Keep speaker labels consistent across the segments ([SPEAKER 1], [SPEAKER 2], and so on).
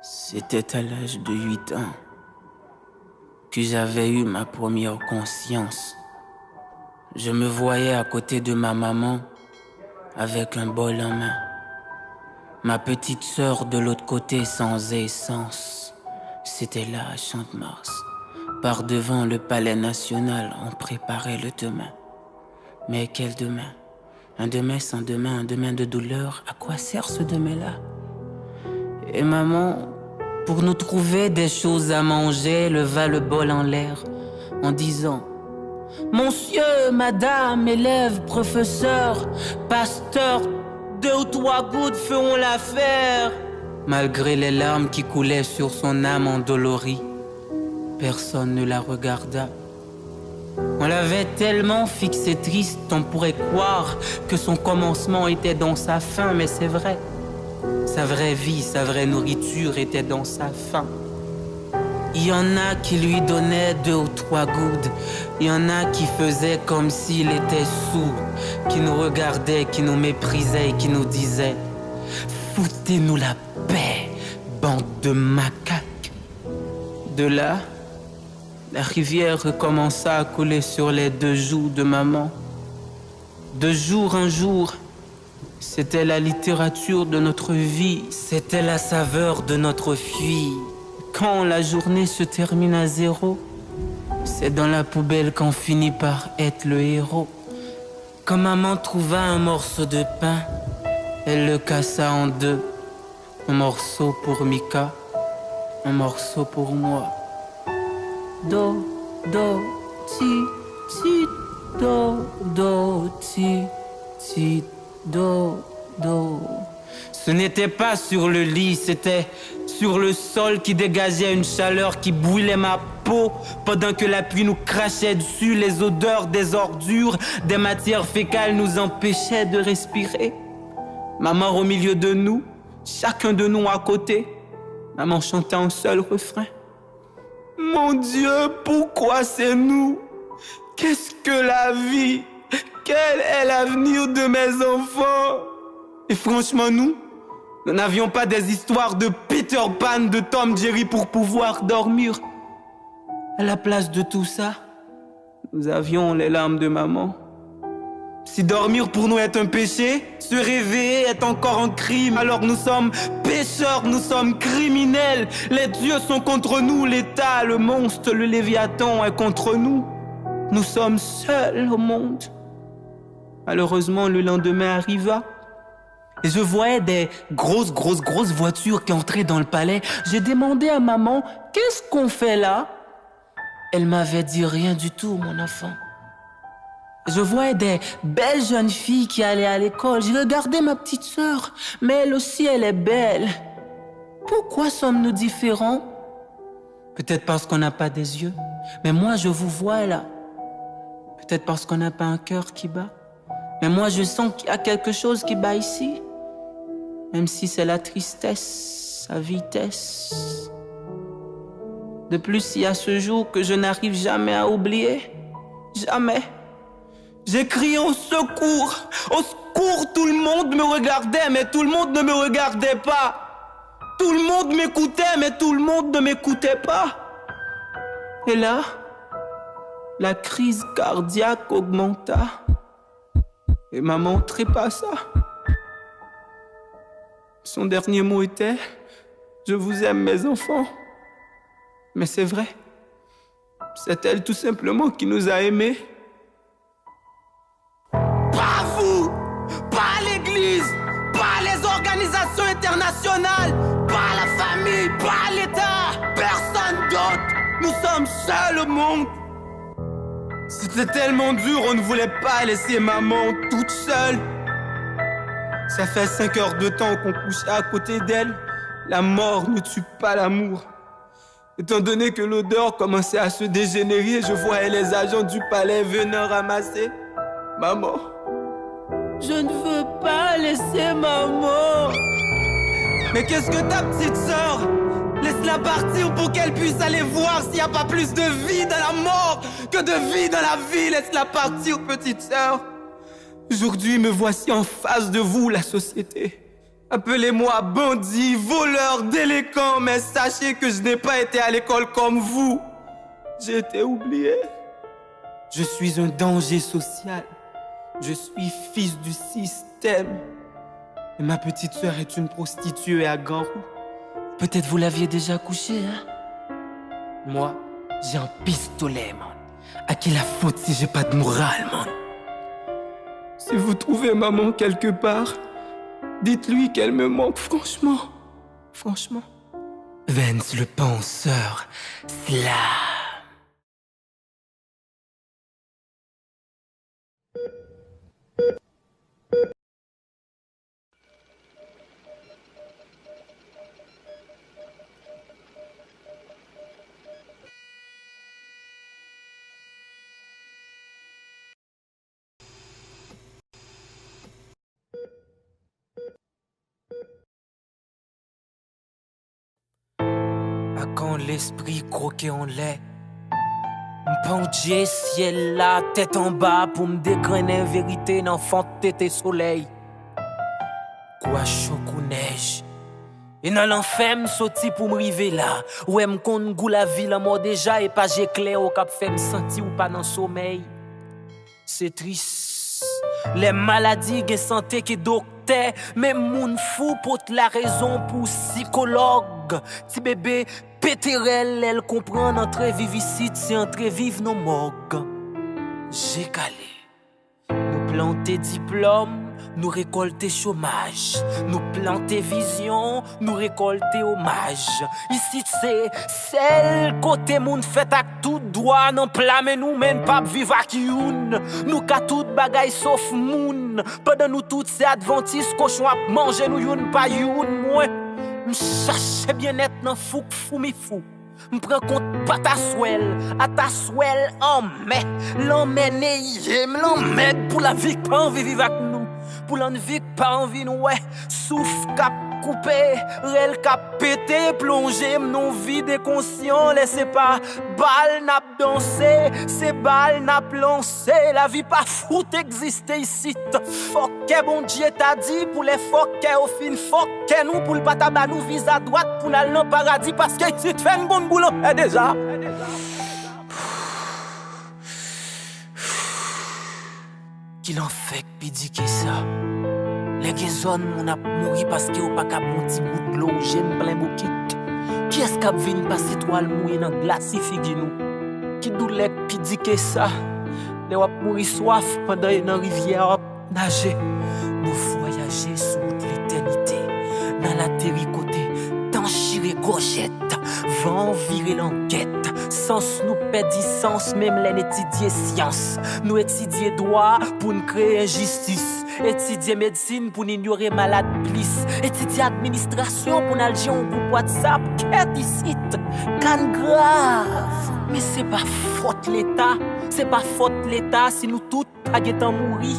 [SPEAKER 1] C'était à l'âge de 8 ans que j'avais eu ma première conscience. Je me voyais à côté de ma maman avec un bol en main. Ma petite sœur de l'autre côté sans essence. C'était là à Champ-de-Mars. Par devant le palais national, on préparait le demain. Mais quel demain? Un demain sans demain, un demain de douleur. À quoi sert ce demain-là? Et maman, pour nous trouver des choses à manger, leva le bol en l'air en disant: Monsieur, madame, élève, professeur, pasteur, 2 ou 3 gouttes feront l'affaire. Malgré les larmes qui coulaient sur son âme endolorie, personne ne la regarda. On l'avait tellement fixé triste, on pourrait croire que son commencement était dans sa fin, mais c'est vrai. Sa vraie vie, sa vraie nourriture était dans sa faim. Il y en a qui lui donnaient 2 ou 3 gouttes. Il y en a qui faisaient comme s'il était sourd, qui nous regardaient, qui nous méprisaient et qui nous disaient: foutez-nous la paix, bande de macaques. De là, la rivière recommença à couler sur les 2 joues de maman. De jour en jour, c'était la littérature de notre vie, c'était la saveur de notre fille. Quand la journée se termine à 0, c'est dans la poubelle qu'on finit par être le héros. Quand maman trouva un morceau de pain, elle le cassa en 2. Un morceau pour Mika, un morceau pour moi. Do, do, ti, ti, do, ti, ti, do. Ce n'était pas sur le lit, c'était sur le sol qui dégageait une chaleur qui brûlait ma peau pendant que la pluie nous crachait dessus. Les odeurs des ordures, des matières fécales nous empêchaient de respirer. Maman au milieu de nous, chacun de nous à côté. Maman chantait un seul refrain: Mon Dieu, pourquoi c'est nous? Qu'est-ce que la vie? Quel est l'avenir de mes enfants? Et franchement, nous n'avions pas des histoires de Peter Pan, de Tom Jerry pour pouvoir dormir. À la place de tout ça, nous avions les larmes de maman. Si dormir pour nous est un péché, se réveiller est encore un crime. Alors nous sommes pécheurs, nous sommes criminels. Les dieux sont contre nous, l'État, le monstre, le Léviathan est contre nous. Nous sommes seuls au monde. Malheureusement, le lendemain arriva. Et je voyais des grosses voitures qui entraient dans le palais. J'ai demandé à maman: qu'est-ce qu'on fait là? Elle m'avait dit: rien du tout, mon enfant. Je voyais des belles jeunes filles qui allaient à l'école. J'ai regardé ma petite sœur, mais elle aussi, elle est belle. Pourquoi sommes-nous différents? Peut-être parce qu'on n'a pas des yeux. Mais moi, je vous vois là. Peut-être parce qu'on n'a pas un cœur qui bat. Mais moi, je sens qu'il y a quelque chose qui bat ici. Même si c'est la tristesse, sa vitesse. De plus, il y a ce jour que je n'arrive jamais à oublier. Jamais. J'ai crié au secours. Au secours, tout le monde me regardait, mais tout le monde ne me regardait pas. Tout le monde m'écoutait, mais tout le monde ne m'écoutait pas. Et là, la crise cardiaque augmenta. Et maman trépassa. Son dernier mot était: je vous aime, mes enfants. Mais c'est vrai. C'est elle tout simplement qui nous a aimés. Pas vous, pas l'église, pas les organisations internationales, pas la famille, pas l'État, personne d'autre. Nous sommes seuls au monde. C'était tellement dur, on ne voulait pas laisser maman toute seule. Ça fait 5 heures de temps qu'on couchait à côté d'elle. La mort ne tue pas l'amour. Étant donné que l'odeur commençait à se dégénérer, je voyais les agents du palais venir ramasser maman. Je ne veux pas laisser maman. Mais qu'est-ce que ta petite sœur? Laisse-la partir pour qu'elle puisse aller voir s'il n'y a pas plus de vie dans la mort que de vie dans la vie. Laisse-la partir, petite sœur. Aujourd'hui, me voici en face de vous, la société.
[SPEAKER 2] Appelez-moi bandit, voleur, délinquant, mais sachez que je n'ai pas été à l'école comme vous. J'ai été oublié. Je suis un danger social. Je suis fils du système. Et ma petite sœur est une prostituée à grands roues.
[SPEAKER 1] Peut-être vous l'aviez déjà couché, hein?
[SPEAKER 2] Moi, j'ai un pistolet, man. À qui la faute si j'ai pas de morale, man? Si vous trouvez maman quelque part, dites-lui qu'elle me manque, franchement. Franchement.
[SPEAKER 1] Vance le penseur, Slam. À quand l'esprit croqué en lait? M'pendier ciel là, tête en bas pour me dégrainer vérité dans fond tété soleil. Quoi chaud ou neige? Et dans l'enfer m'soti pour m'river là. Ouais m'konn goût la vie la mort déjà et pas j'éclair au cap fait m'senti ou pas dans sommeil. C'est triste. Les maladies gen santé qui docteur, même moun fou pour la raison pour psychologue. Ti bébé péterelle, elle comprend entre vivicide, c'est entre vivre nos morgues. J'ai calé. Nous planter diplôme, nous récolter chômage. Nous planter vision, nous récolter hommage. Ici c'est celle côté moun fait ak tout droit non plat mais nous même pas vivre ak youn. Nous ka tout bagay sauf moun. Pendant nous toutes ces adventistes cochon a manger nous youn pas youn moins. M'chache bien-être nan fou mi fou. M'prends compte pas ta swell, à ta swell en mai. L'emmène j'aime l'emmène pour la vie pas envie vivre avec nous. Pour l'envie pas envie nous ouais. Souffle cap coupé, rel cap pété, plongé non vide conscient, laissez pas balle n'a danser, c'est balle n'a lancé, la vie pas fout exister ici. Fuck bon Dieu t'a dit pour les fuck au fin fuck nous pour le pataba nous vise à droite pour aller dans paradis parce que ici tu fais un bon boulot et déjà. Qu'il en fait pidiquer ça. Les zones mon a mouri parce que ou pas ka bon petit bout de l'eau j'aime plein bouquet. Qui est-ce qui vient passer toile mouille dans glace figi nous? Qui douleur pidiquer ça? Les wap mouri soif pendant dans rivière nager. Nous voyager sous l'éternité dans la terre côté temps chiré gauchette vent virer l'enquête sens nous perdit sens même l'étudier science nous étudier droit pour nous créer injustice étudier médecine pour ignorer malade bliss étudier administration pour nous agir en groupe WhatsApp qu'est ici can grave mais c'est pas faute l'état si nous tous pas guetant mourir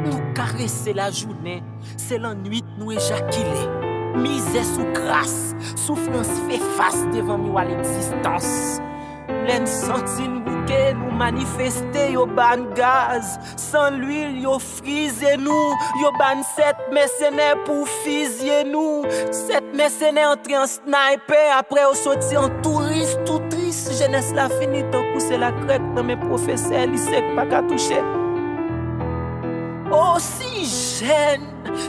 [SPEAKER 1] nous caresser la journée c'est la nuit nous éjaculer misère sous grâce souffrance fait face devant nous à l'existence l'en sentine bouquet nous manifester yo ban gaz sans l'huile yo frise nous yo ban 7 mercenaires pour fusiller nous 7 mercenaires entré en sniper après au sorti en touriste tout triste jeunesse la fini tant pousser la crête dans mes professeurs lycée pas qu'à toucher oxygène,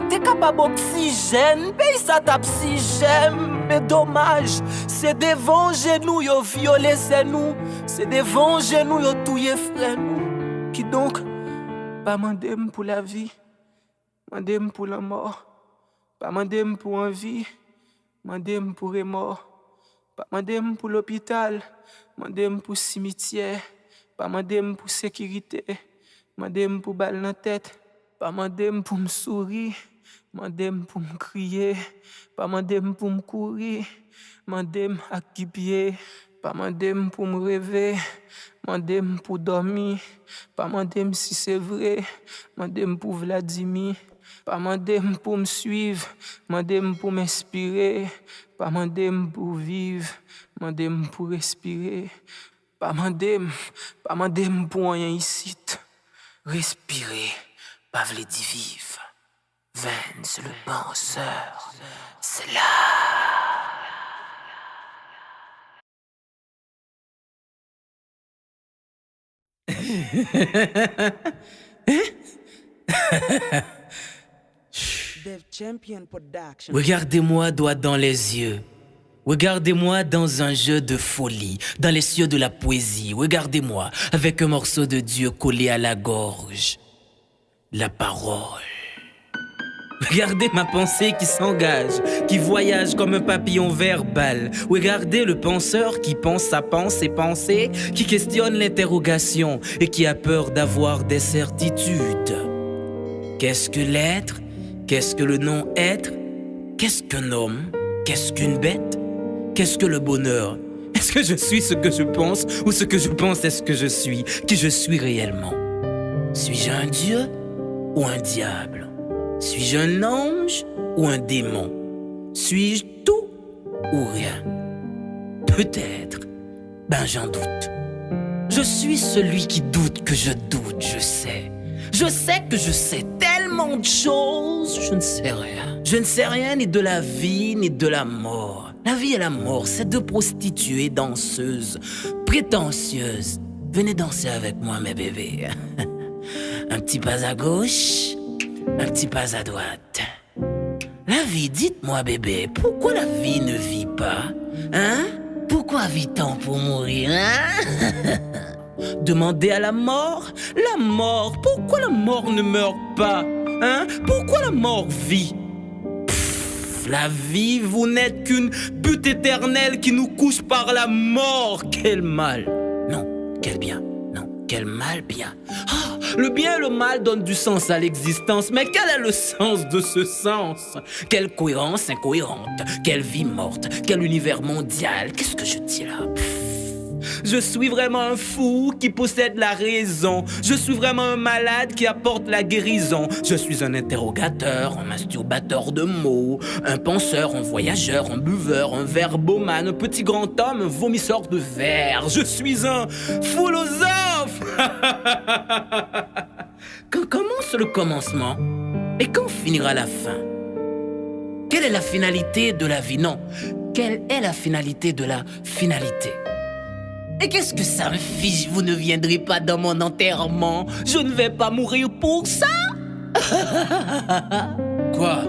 [SPEAKER 1] t'es capable d'oxygène, paye ça t'oxygène, mais dommage, c'est devant genoux yo violé c'est nous, c'est devant genoux yo touye frère nous, qui donc, pas mandem pour la vie, mandem pour la mort, pas mandem pour envie, mandem pour les morts, pas mandem pour l'hôpital, mandem pour cimetière, pas mandem pour sécurité, mandem pour balle dans tête. Pas mandem pour me sourire, mandem pour me crier, pas mandem pour me courir, mandem à qui pied, pas mandem pour me rêver, mandem pour dormir, pas mandem si c'est vrai, mandem pour Vladimir, pas mandem pour me suivre, mandem pour m'inspirer, pas mandem pour vivre, mandem pour respirer, pas mandem pour rien ici, respirer. Pas vle di vive, Vance le penseur, c'est là. Regardez-moi droit dans les yeux. Regardez-moi dans un jeu de folie, dans les cieux de la poésie. Regardez-moi avec un morceau de Dieu collé à la gorge. La parole. Regardez ma pensée qui s'engage, qui voyage comme un papillon verbal. Regardez le penseur qui pense sa pensée, qui questionne l'interrogation et qui a peur d'avoir des certitudes. Qu'est-ce que l'être? Qu'est-ce que le non-être? Qu'est-ce qu'un homme? Qu'est-ce qu'une bête? Qu'est-ce que le bonheur? Est-ce que je suis ce que je pense ou ce que je pense est ce que je suis? Qui je suis réellement? Suis-je un dieu ou un diable? Suis-je un ange ou un démon? Suis-je tout ou rien? Peut-être. Ben j'en doute. Je suis celui qui doute que je doute, je sais. Je sais que je sais tellement de choses, je ne sais rien. Je ne sais rien ni de la vie ni de la mort. La vie et la mort, c'est deux prostituées danseuses, prétentieuses. Venez danser avec moi, mes bébés. Un petit pas à gauche, un petit pas à droite. La vie, dites-moi bébé, pourquoi la vie ne vit pas? Hein? Pourquoi vit-on pour mourir, hein? Demandez à la mort, pourquoi la mort ne meurt pas? Hein? Pourquoi la mort vit? La vie, vous n'êtes qu'une butte éternelle qui nous couche par la mort. Quel mal! Non, quel bien! Non, quel mal bien! Ah, le bien et le mal donnent du sens à l'existence, mais quel est le sens de ce sens? Quelle cohérence incohérente, quelle vie morte, quel univers mondial, qu'est-ce que je dis là? Je suis vraiment un fou qui possède la raison. Je suis vraiment un malade qui apporte la guérison. Je suis un interrogateur, un masturbateur de mots, un penseur, un voyageur, un buveur, un verbomane, un petit grand homme, un vomisseur de verre. Je suis un philosophe. Quand commence le commencement et quand finira la fin? Quelle est la finalité de la vie? Non, quelle est la finalité de la finalité? Et qu'est-ce que ça me fiche? Vous ne viendrez pas dans mon enterrement. Je ne vais pas mourir pour ça. Quoi?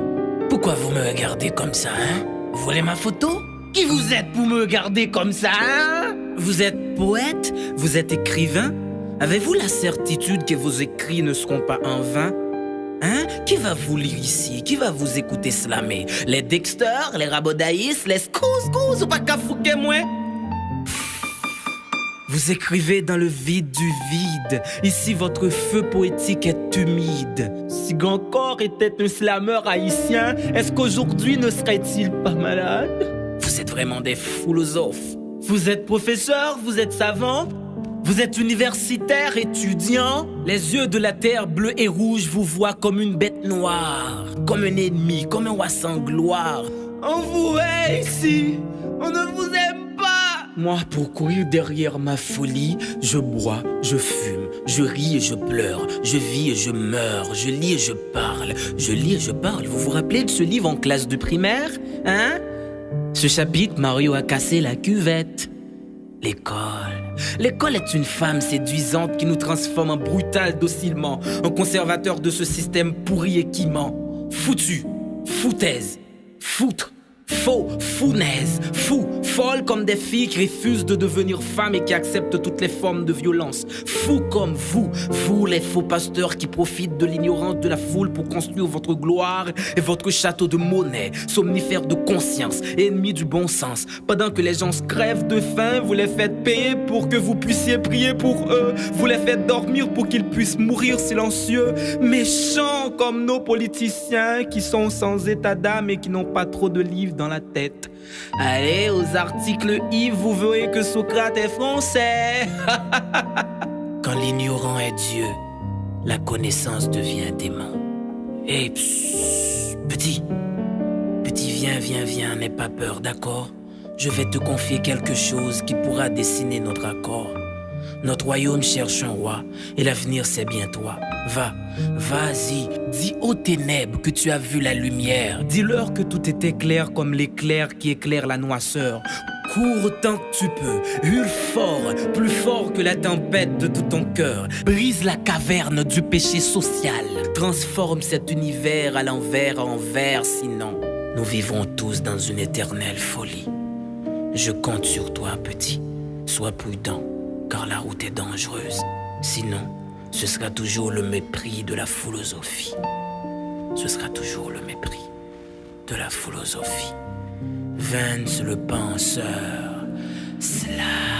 [SPEAKER 1] Pourquoi vous me regardez comme ça, hein? Vous voulez ma photo? Qui vous êtes pour me regarder comme ça, hein? Vous êtes poète? Vous êtes écrivain? Avez-vous la certitude que vos écrits ne seront pas en vain? Hein? Qui va vous lire ici? Qui va vous écouter slammer? Les Dexter, les Rabodaïs, les Scous ou pas qu'à fouquer moi? Vous écrivez dans le vide du vide. Ici, votre feu poétique est humide. Si Gancor était un slameur haïtien, est-ce qu'aujourd'hui ne serait-il pas malade? Vous êtes vraiment des philosophes. Vous êtes professeur, vous êtes savant, vous êtes universitaire, étudiant. Les yeux de la terre bleue et rouge vous voient comme une bête noire, comme un ennemi, comme un roi sans gloire. On vous hait ici, on ne vous aime. Moi, pour courir derrière ma folie, je bois, je fume, je ris et je pleure, je vis et je meurs, je lis et je parle, je lis et je parle. Vous vous rappelez de ce livre en classe de primaire, hein? Ce chapitre, Mario a cassé la cuvette. L'école. L'école est une femme séduisante qui nous transforme en brutal docilement, en conservateur de ce système pourri et qui ment. Foutu, foutaise, foutre. Faux, founaise, fou, folle comme des filles qui refusent de devenir femmes et qui acceptent toutes les formes de violence. Fou comme vous les faux pasteurs qui profitent de l'ignorance de la foule pour construire votre gloire et votre château de monnaie, somnifères de conscience, ennemis du bon sens. Pendant que les gens se crèvent de faim, vous les faites payer pour que vous puissiez prier pour eux. Vous les faites dormir pour qu'ils puissent mourir silencieux. Méchants comme nos politiciens qui sont sans état d'âme et qui n'ont pas trop de livres dans la tête. Allez, aux articles Yves, vous verrez que Socrate est français. Quand l'ignorant est Dieu, la connaissance devient démon. Et petit, viens, n'aie pas peur, d'accord? Je vais te confier quelque chose qui pourra dessiner notre accord. Notre royaume cherche un roi et l'avenir c'est bien toi. Va, vas-y, dis aux ténèbres que tu as vu la lumière.
[SPEAKER 3] Dis-leur que tout était clair comme l'éclair qui éclaire la noisseur. Cours tant que tu peux, hurle fort, plus fort que la tempête de tout ton cœur. Brise la caverne du péché social. Transforme cet univers à l'envers en verre, sinon
[SPEAKER 1] nous vivrons tous dans une éternelle folie. Je compte sur toi, petit. Sois prudent, car la route est dangereuse. Sinon, ce sera toujours le mépris de la philosophie. Ce sera toujours le mépris de la philosophie. Vance le penseur, Slime.